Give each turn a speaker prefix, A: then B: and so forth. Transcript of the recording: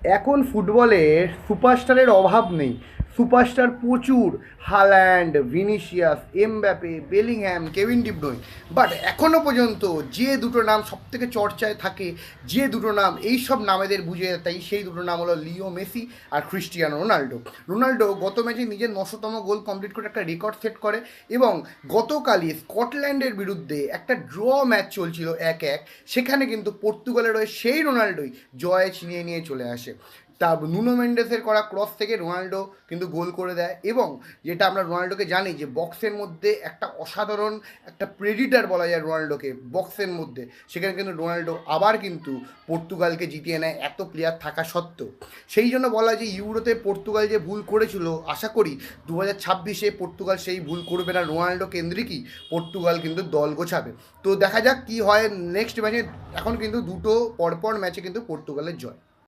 A: এখন ফুটবলে সুপারস্টারের অভাব নেই। সুপারস্টার প্রচুর। Haaland, Vinicius, Mbappe, Bellingham, Kevin De Bruyne. But এখনও পর্যন্ত যে দুটো নাম সবথেকে চর্চায় থাকে, যে দুটো নাম এই সব নামেদের বুঝে তাই সেই দুটো নাম হলো লিও মেসি আর ক্রিস্টিয়ানো রোনাল্ডো। রোনাল্ডো গত ম্যাচে নিজের 900তম গোল কমপ্লিট করে একটা রেকর্ড সেট করে এবং গতকালই স্কটল্যান্ডের বিরুদ্ধে একটা ড্র ম্যাচ চলছিল 1-1, সেখানে কিন্তু পর্তুগালের হয়ে সেই রোনাল্ডোই জয় ছিনিয়ে নিয়ে চলে আসে। তা নুনো মেন্ডেসের করা ক্রস থেকে রোনাল্ডো কিন্তু গোল করে দেয় এবং যেটা আমরা রোনাল্ডোকে জানি যে বক্সের মধ্যে একটা অসাধারণ একটা প্রেডিটার বলা যায় রোনাল্ডোকে বক্সের মধ্যে, সেখানে কিন্তু রোনাল্ডো আবার কিন্তু পর্তুগালকে জিতিয়ে নেয় এত প্লেয়ার থাকা সত্ত্বেও। সেই জন্য বলা হয় যে ইউরোতে পর্তুগাল যে ভুল করেছিল, আশা করি 2026-এ পর্তুগাল সেই ভুল করবে না, রোনাল্ডো কেন্দ্রিকই পর্তুগাল কিন্তু দল গোছাবে। তো দেখা যাক কী হয় নেক্সট ম্যাচে। এখন কিন্তু দুটো পরপর ম্যাচে কিন্তু পর্তুগালের জয়।